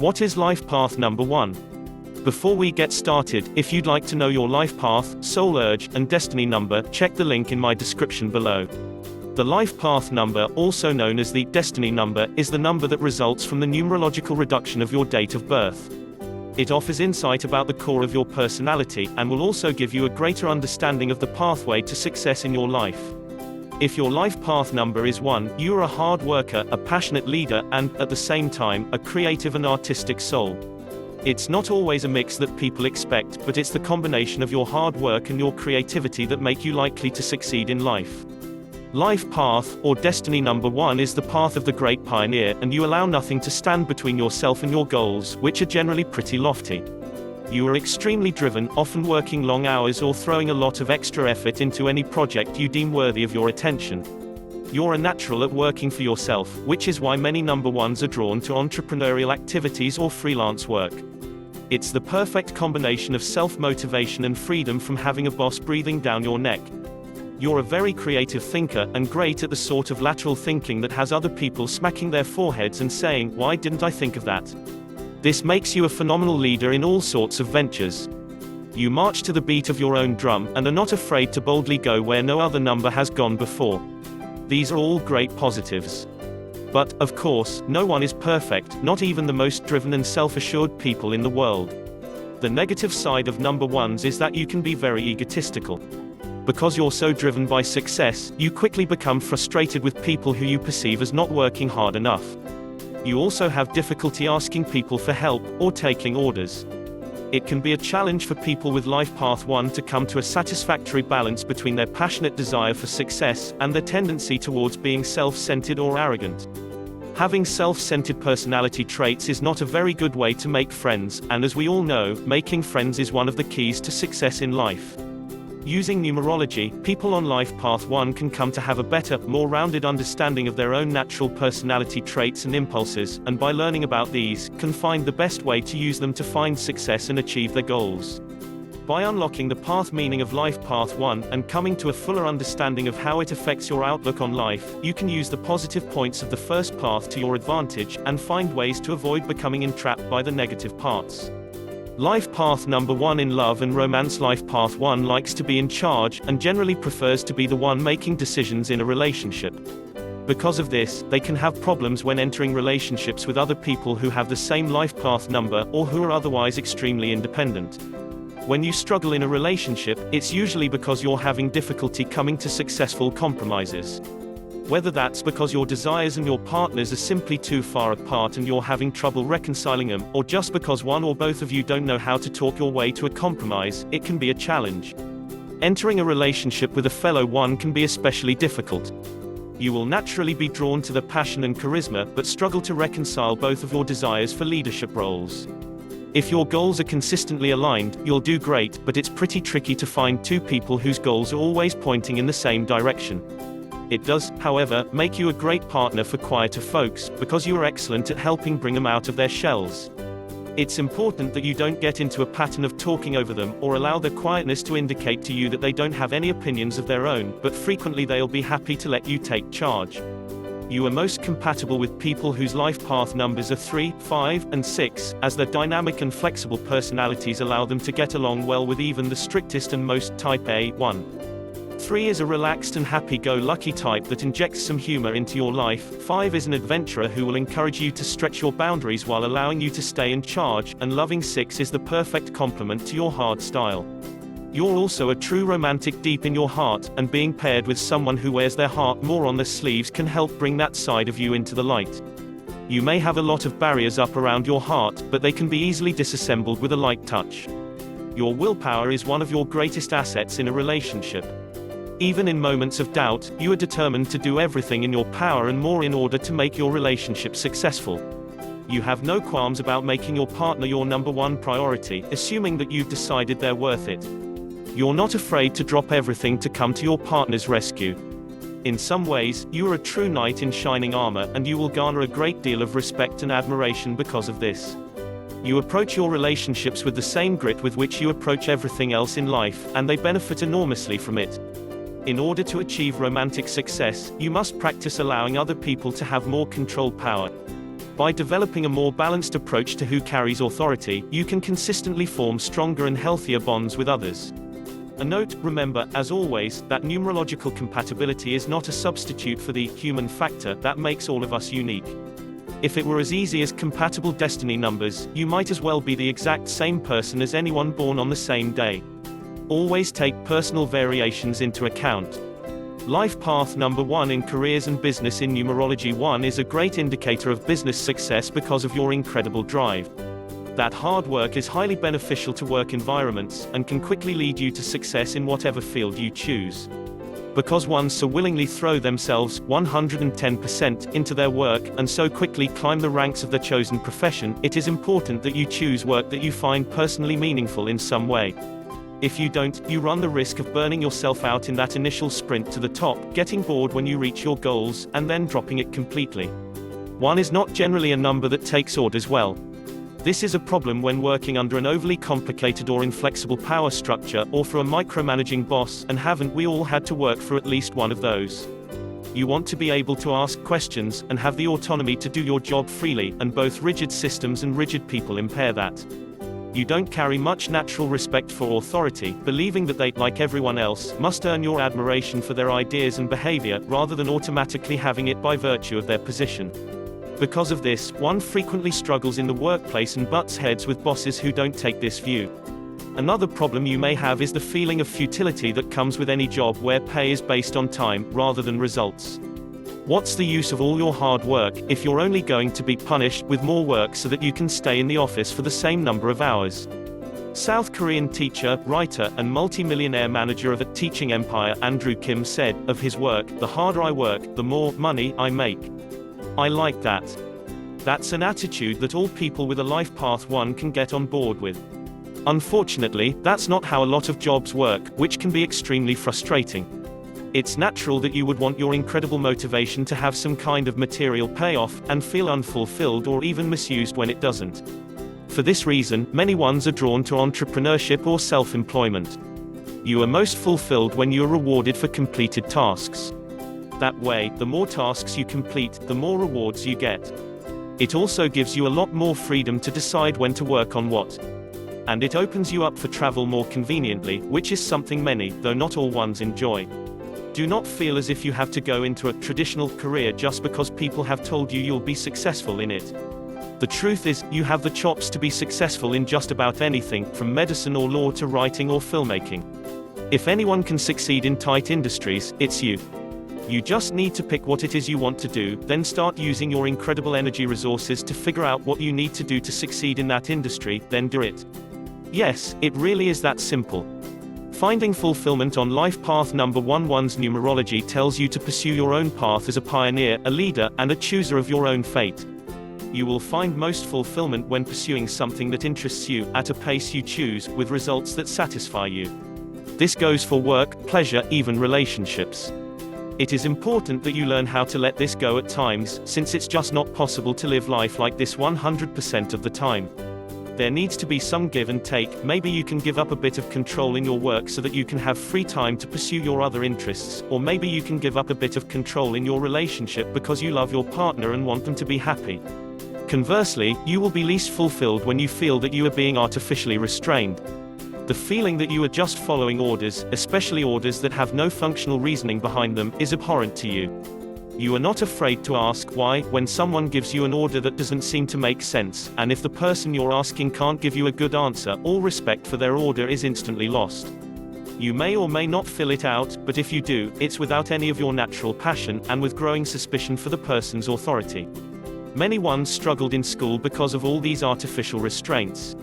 What is life path number 1? Before we get started, if you'd like to know your life path, soul urge, and destiny number, check the link in my description below. The life path number, also known as the destiny number, is the number that results from the numerological reduction of your date of birth. It offers insight about the core of your personality, and will also give you a greater understanding of the pathway to success in your life. If your life path number is 1, you are a hard worker, a passionate leader, and, at the same time, a creative and artistic soul. It's not always a mix that people expect, but it's the combination of your hard work and your creativity that make you likely to succeed in life. Life path, or destiny number 1, is the path of the great pioneer, and you allow nothing to stand between yourself and your goals, which are generally pretty lofty. You are extremely driven, often working long hours or throwing a lot of extra effort into any project you deem worthy of your attention. You're a natural at working for yourself, which is why many number 1s are drawn to entrepreneurial activities or freelance work. It's the perfect combination of self-motivation and freedom from having a boss breathing down your neck. You're a very creative thinker, and great at the sort of lateral thinking that has other people smacking their foreheads and saying, "Why didn't I think of that?" This makes you a phenomenal leader in all sorts of ventures. You march to the beat of your own drum, and are not afraid to boldly go where no other number has gone before. These are all great positives. But, of course, no one is perfect, not even the most driven and self-assured people in the world. The negative side of number 1s is that you can be very egotistical. Because you're so driven by success, you quickly become frustrated with people who you perceive as not working hard enough. You also have difficulty asking people for help, or taking orders. It can be a challenge for people with life path 1 to come to a satisfactory balance between their passionate desire for success, and their tendency towards being self-centered or arrogant. Having self-centered personality traits is not a very good way to make friends, and as we all know, making friends is one of the keys to success in life. Using numerology, people on life path 1 can come to have a better, more rounded understanding of their own natural personality traits and impulses, and by learning about these, can find the best way to use them to find success and achieve their goals. By unlocking the path meaning of life path 1, and coming to a fuller understanding of how it affects your outlook on life, you can use the positive points of the first path to your advantage, and find ways to avoid becoming entrapped by the negative parts. Life path number 1 in love and romance. Life path 1 likes to be in charge, and generally prefers to be the one making decisions in a relationship. Because of this, they can have problems when entering relationships with other people who have the same life path number, or who are otherwise extremely independent. When you struggle in a relationship, it's usually because you're having difficulty coming to successful compromises. Whether that's because your desires and your partners are simply too far apart and you're having trouble reconciling them, or just because one or both of you don't know how to talk your way to a compromise, it can be a challenge. Entering a relationship with a fellow 1 can be especially difficult. You will naturally be drawn to the passion and charisma, but struggle to reconcile both of your desires for leadership roles. If your goals are consistently aligned, you'll do great, but it's pretty tricky to find 2 people whose goals are always pointing in the same direction. It does, however, make you a great partner for quieter folks, because you are excellent at helping bring them out of their shells. It's important that you don't get into a pattern of talking over them, or allow their quietness to indicate to you that they don't have any opinions of their own, but frequently they'll be happy to let you take charge. You are most compatible with people whose life path numbers are 3, 5, and 6, as their dynamic and flexible personalities allow them to get along well with even the strictest and most type A 1. 3 is a relaxed and happy-go-lucky type that injects some humor into your life. 5 is an adventurer who will encourage you to stretch your boundaries while allowing you to stay in charge, and loving 6 is the perfect complement to your hard style. You're also a true romantic deep in your heart, and being paired with someone who wears their heart more on their sleeves can help bring that side of you into the light. You may have a lot of barriers up around your heart, but they can be easily disassembled with a light touch. Your willpower is one of your greatest assets in a relationship. Even in moments of doubt, you are determined to do everything in your power and more in order to make your relationship successful. You have no qualms about making your partner your number 1 priority, assuming that you've decided they're worth it. You're not afraid to drop everything to come to your partner's rescue. In some ways, you are a true knight in shining armor, and you will garner a great deal of respect and admiration because of this. You approach your relationships with the same grit with which you approach everything else in life, and they benefit enormously from it. In order to achieve romantic success, you must practice allowing other people to have more control power. By developing a more balanced approach to who carries authority, you can consistently form stronger and healthier bonds with others. A note: remember, as always, that numerological compatibility is not a substitute for the human factor that makes all of us unique. If it were as easy as compatible destiny numbers, you might as well be the exact same person as anyone born on the same day. Always take personal variations into account. Life path number 1 in careers and business. In numerology, 1 is a great indicator of business success because of your incredible drive. That hard work is highly beneficial to work environments, and can quickly lead you to success in whatever field you choose. Because ones so willingly throw themselves 110% into their work, and so quickly climb the ranks of their chosen profession, it is important that you choose work that you find personally meaningful in some way. If you don't, you run the risk of burning yourself out in that initial sprint to the top, getting bored when you reach your goals, and then dropping it completely. 1 is not generally a number that takes orders well. This is a problem when working under an overly complicated or inflexible power structure, or for a micromanaging boss, and haven't we all had to work for at least one of those? You want to be able to ask questions, and have the autonomy to do your job freely, and both rigid systems and rigid people impair that. You don't carry much natural respect for authority, believing that they, like everyone else, must earn your admiration for their ideas and behavior, rather than automatically having it by virtue of their position. Because of this, 1 frequently struggles in the workplace and butts heads with bosses who don't take this view. Another problem you may have is the feeling of futility that comes with any job where pay is based on time, rather than results. What's the use of all your hard work, if you're only going to be punished with more work so that you can stay in the office for the same number of hours? South Korean teacher, writer, and multi-millionaire manager of a teaching empire Andrew Kim said, of his work, "The harder I work, the more money I make." I like that. That's an attitude that all people with a life path 1 can get on board with. Unfortunately, that's not how a lot of jobs work, which can be extremely frustrating. It's natural that you would want your incredible motivation to have some kind of material payoff, and feel unfulfilled or even misused when it doesn't. For this reason, many ones are drawn to entrepreneurship or self-employment. You are most fulfilled when you are rewarded for completed tasks. That way, the more tasks you complete, the more rewards you get. It also gives you a lot more freedom to decide when to work on what. And it opens you up for travel more conveniently, which is something many, though not all ones, enjoy. Do not feel as if you have to go into a traditional career just because people have told you you'll be successful in it. The truth is, you have the chops to be successful in just about anything, from medicine or law to writing or filmmaking. If anyone can succeed in tight industries, it's you. You just need to pick what it is you want to do, then start using your incredible energy resources to figure out what you need to do to succeed in that industry, then do it. Yes, it really is that simple. Finding fulfillment on life path number 1. 1's numerology tells you to pursue your own path as a pioneer, a leader, and a chooser of your own fate. You will find most fulfillment when pursuing something that interests you, at a pace you choose, with results that satisfy you. This goes for work, pleasure, even relationships. It is important that you learn how to let this go at times, since it's just not possible to live life like this 100% of the time. There needs to be some give and take. Maybe you can give up a bit of control in your work so that you can have free time to pursue your other interests, or maybe you can give up a bit of control in your relationship because you love your partner and want them to be happy. Conversely, you will be least fulfilled when you feel that you are being artificially restrained. The feeling that you are just following orders, especially orders that have no functional reasoning behind them, is abhorrent to you. You are not afraid to ask why, when someone gives you an order that doesn't seem to make sense, and if the person you're asking can't give you a good answer, all respect for their order is instantly lost. You may or may not fill it out, but if you do, it's without any of your natural passion, and with growing suspicion for the person's authority. Many ones struggled in school because of all these artificial restraints.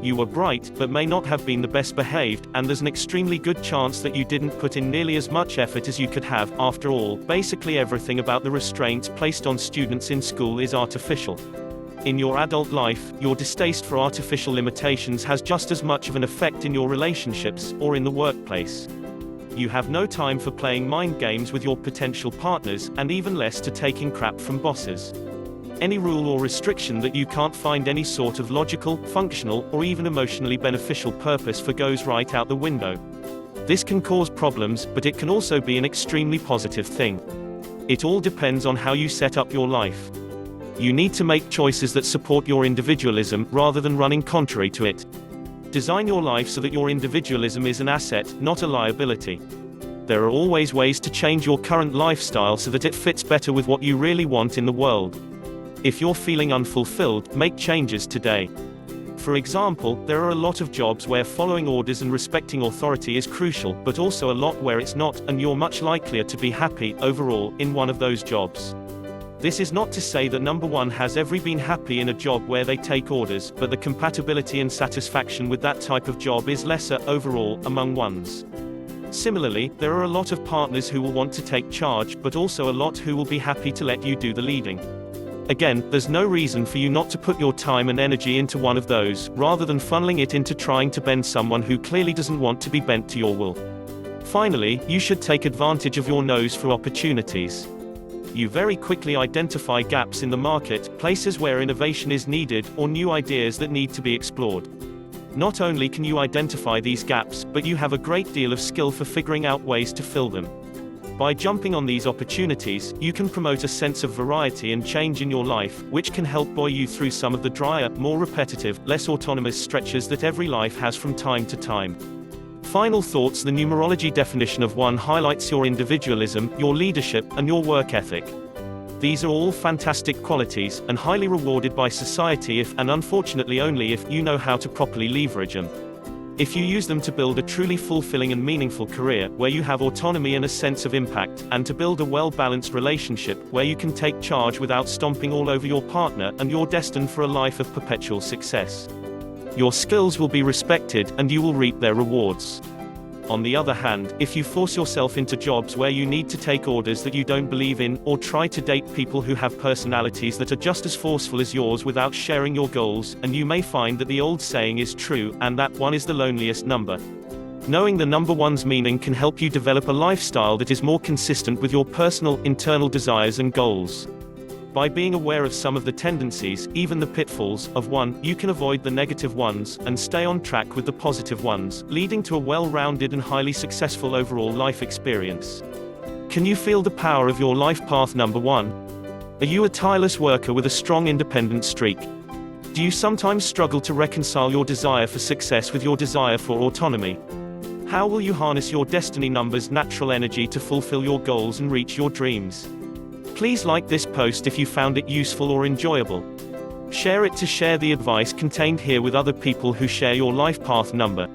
You were bright, but may not have been the best behaved, and there's an extremely good chance that you didn't put in nearly as much effort as you could have. After all, basically everything about the restraints placed on students in school is artificial. In your adult life, your distaste for artificial limitations has just as much of an effect in your relationships, or in the workplace. You have no time for playing mind games with your potential partners, and even less to taking crap from bosses. Any rule or restriction that you can't find any sort of logical, functional, or even emotionally beneficial purpose for goes right out the window. This can cause problems, but it can also be an extremely positive thing. It all depends on how you set up your life. You need to make choices that support your individualism, rather than running contrary to it. Design your life so that your individualism is an asset, not a liability. There are always ways to change your current lifestyle so that it fits better with what you really want in the world. If you're feeling unfulfilled, make changes today. For example, there are a lot of jobs where following orders and respecting authority is crucial, but also a lot where it's not, and you're much likelier to be happy, overall, in one of those jobs. This is not to say that number one has ever been happy in a job where they take orders, but the compatibility and satisfaction with that type of job is lesser, overall, among ones. Similarly, there are a lot of partners who will want to take charge, but also a lot who will be happy to let you do the leading. Again, there's no reason for you not to put your time and energy into one of those, rather than funneling it into trying to bend someone who clearly doesn't want to be bent to your will. Finally, you should take advantage of your nose for opportunities. You very quickly identify gaps in the market, places where innovation is needed, or new ideas that need to be explored. Not only can you identify these gaps, but you have a great deal of skill for figuring out ways to fill them. By jumping on these opportunities, you can promote a sense of variety and change in your life, which can help buoy you through some of the drier, more repetitive, less autonomous stretches that every life has from time to time. Final thoughts: the numerology definition of 1 highlights your individualism, your leadership, and your work ethic. These are all fantastic qualities, and highly rewarded by society if, and unfortunately only if, you know how to properly leverage them. If you use them to build a truly fulfilling and meaningful career, where you have autonomy and a sense of impact, and to build a well-balanced relationship, where you can take charge without stomping all over your partner, and you're destined for a life of perpetual success. Your skills will be respected, and you will reap their rewards. On the other hand, if you force yourself into jobs where you need to take orders that you don't believe in, or try to date people who have personalities that are just as forceful as yours without sharing your goals, and you may find that the old saying is true, and that one is the loneliest number. Knowing the number one's meaning can help you develop a lifestyle that is more consistent with your personal, internal desires and goals. By being aware of some of the tendencies, even the pitfalls, of one, you can avoid the negative ones, and stay on track with the positive ones, leading to a well-rounded and highly successful overall life experience. Can you feel the power of your life path number one? Are you a tireless worker with a strong independent streak? Do you sometimes struggle to reconcile your desire for success with your desire for autonomy? How will you harness your destiny number's natural energy to fulfill your goals and reach your dreams? Please like this post if you found it useful or enjoyable. Share it to share the advice contained here with other people who share your life path number.